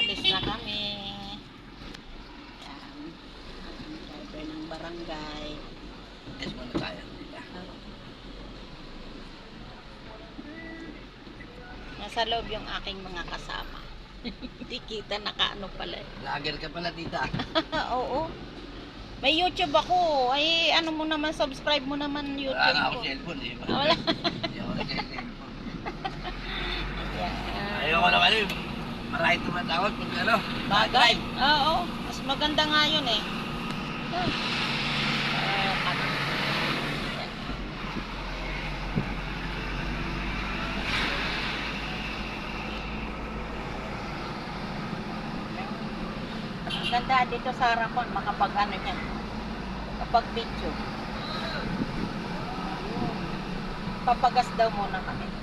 Alis na kami. Yan. Ang driver ng barangay. Yes, muna tayo. Nasa loob yung aking mga kasama. Hindi kita nakaano pala. Vlogger ka pala, tita. Oo. May YouTube ako. Ay, ano mo naman, subscribe mo naman YouTube Wala nga ako ko. cellphone, eh. Wala. Hindi ako nag-cellphone. Yan. Ayoko lang ano, marami tumatawag pag ano. Bagay. Oo. Mas maganda nga yun eh. Ganda dito sa harapan, makapag ano yan, kapag video. Papagas daw muna kami.